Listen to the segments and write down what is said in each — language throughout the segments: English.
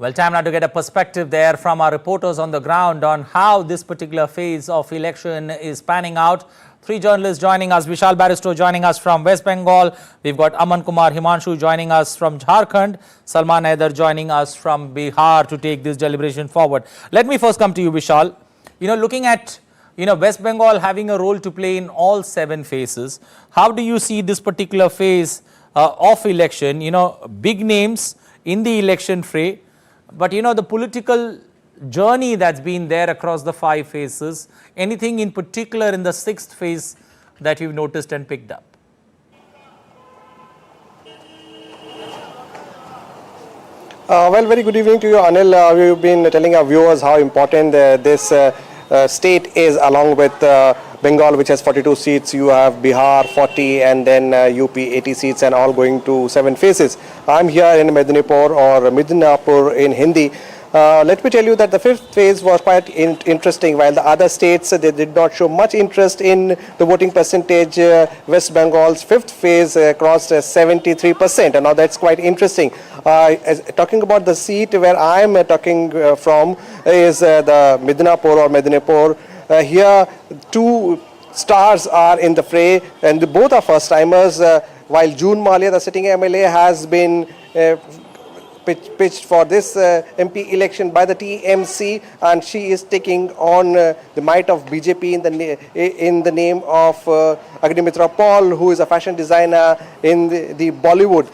Well, time now to get a perspective there from our reporters on the ground on how this particular phase of election is panning out. Three journalists joining us. Vishal Barrister joining us from West Bengal. We've got Aman Kumar Himanshu joining us from Jharkhand. Salman Haider joining us from Bihar to take this deliberation forward. Let me first come to you, Vishal. Looking at West Bengal having a role to play in all 7 phases, how do you see this particular phase of election? Big names in the election fray. But the political journey that's been there across the 5 phases, anything in particular in the 6th phase that you've noticed and picked up? Well, very good evening to you, Anil. We've been telling our viewers how important this state is, along with Bengal, which has 42 seats. You have Bihar 40 and then UP 80 seats, and all going to 7 phases. I'm here in Medinipur, or Midnapur in Hindi. Let me tell you that the 5th phase was quite interesting. While the other states they did not show much interest in the voting percentage, West Bengal's 5th phase crossed 73%, and now that's quite interesting. Talking about the seat where I am talking from is the Midnapur or Medinipur. Here 2 stars are in the fray, and both are first timers. While June Malia, the sitting MLA, has been pitched for this MP election by the TMC, and she is taking on the might of BJP in the name of Agnimitra Paul, who is a fashion designer in the Bollywood,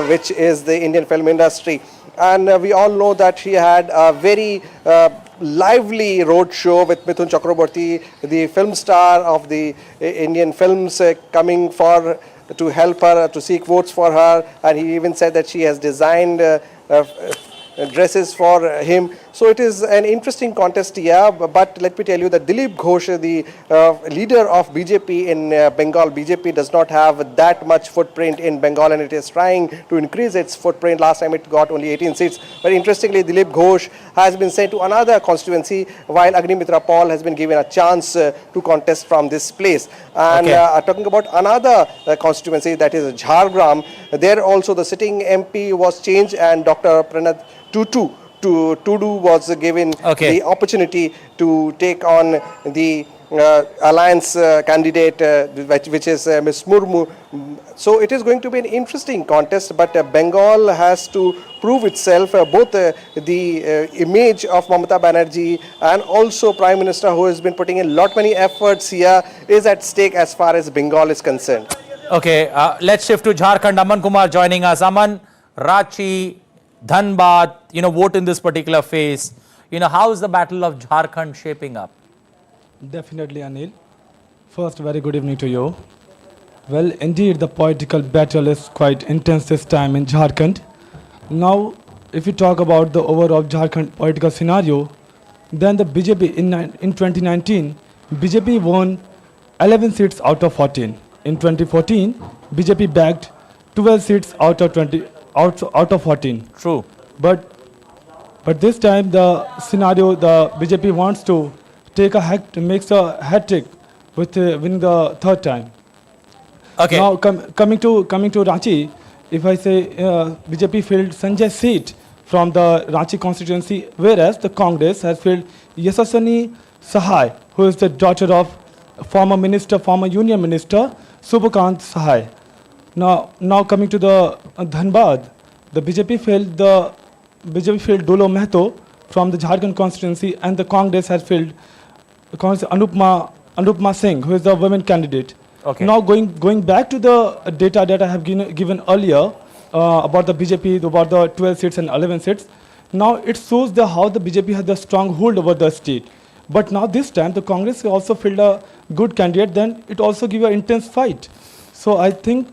which is the Indian film industry. And we all know that she had a very lively road show with Mithun Chakraborty, the film star of the Indian films, coming to help her, to seek votes for her, and he even said that she has designed dresses for him. So it is an interesting contest here, but let me tell you that Dilip Ghosh, the leader of BJP in Bengal, BJP does not have that much footprint in Bengal, and it is trying to increase its footprint. Last time it got only 18 seats. But interestingly, Dilip Ghosh has been sent to another constituency, while Agnimitra Paul has been given a chance to contest from this place. And talking about another constituency, that is Jharkhand, there also the sitting MP was changed, and Dr. Pranat Tudu was given the opportunity to take on the alliance candidate, which is Ms. Murmu. So it is going to be an interesting contest, but Bengal has to prove itself. Both the image of Mamata Banerjee and also Prime Minister, who has been putting in many efforts here, is at stake as far as Bengal is concerned. Let's shift to Jharkhand. Aman Kumar joining us. Aman, Ranchi, Dhanbad, vote in this particular phase. How is the battle of Jharkhand shaping up? Definitely, Anil. First, very good evening to you. Well, indeed, the political battle is quite intense this time in Jharkhand. Now, if you talk about the overall Jharkhand political scenario, then the BJP in 2019, BJP won 11 seats out of 14. In 2014, BJP bagged 12 seats out of 14. True. But this time the scenario, the BJP wants to makes a hat trick with winning the 3rd time. Now coming to Ranchi, if I say BJP filled Sanjay's seat from the Ranchi constituency, whereas the Congress has filled Yashaswini Sahai, who is the daughter of former Union Minister Subhakant Sahai. Now coming to the Dhanbad, the BJP filled Dolo Mehto from the Jharkhand constituency, and the Congress has filled Anupma Singh, who is the women candidate. Now going back to the data that I have given earlier about the BJP, about the 12 seats and 11 seats. Now it shows how the BJP has a strong hold over the state. But now this time the Congress also filled a good candidate. Then it also give an intense fight. So I think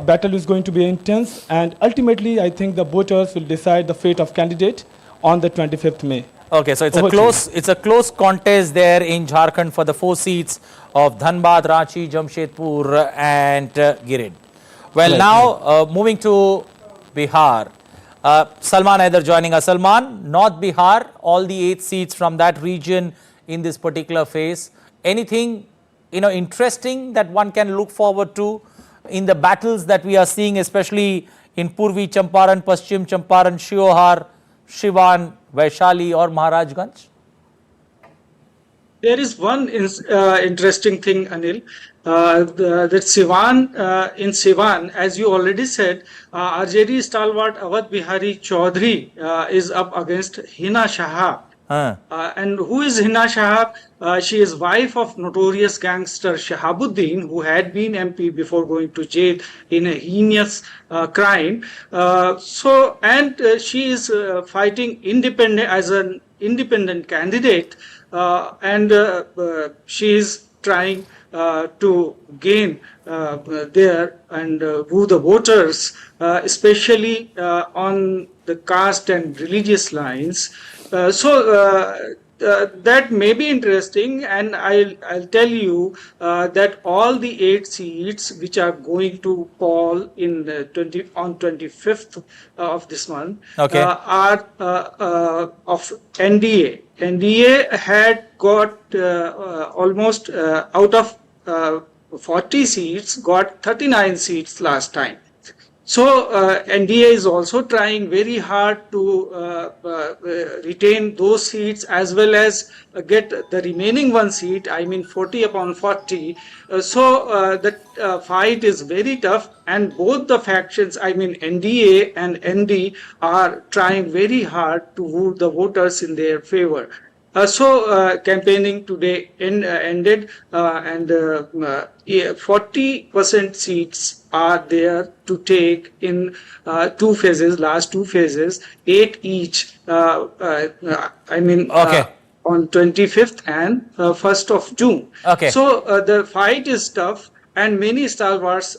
battle is going to be intense, and ultimately I think the voters will decide the fate of candidate on the 25th May. So it's a close contest there in Jharkhand for the 4 seats of Dhanbad, Ranchi, Jamshedpur and Girid. Well, now moving to Bihar. Salman Haider joining us. Salman, North Bihar, all the 8 seats from that region in this particular phase. Anything interesting that one can look forward to in the battles that we are seeing, especially in Purvi Champaran, Paschim Champaran, Siwan, Vaishali or Maharajganj? There is one interesting thing, Anil. That in Siwan, as you already said, RJD stalwart Awadh Bihari Chaudhary is up against Hina Shah. And who is Hina Shah? She is wife of notorious gangster Shahabuddin, who had been MP before going to jail in a heinous crime. She is fighting as an independent candidate, and she is trying to gain there and woo the voters, especially on the caste and religious lines. That may be interesting, and I'll tell you that all the 8 seats which are going to fall on 25th of this month are of NDA. NDA had got almost out of 40 seats, got 39 seats last time. So NDA is also trying very hard to retain those seats as well as get the remaining 1 seat, I mean 40 upon 40. The fight is very tough, and both the factions, I mean NDA and ND, are trying very hard to woo the voters in their favor. Campaigning today ended, and 40% seats are there to take in 2 phases, last 2 phases, 8 each. On 25th and 1st of June. So the fight is tough, and many stalwarts'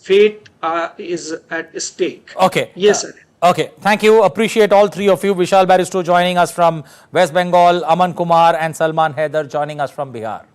fate is at stake. Yes, sir. Okay, thank you. Appreciate all 3 of you. Vishal Baristo joining us from West Bengal, Aman Kumar and Salman Haider joining us from Bihar.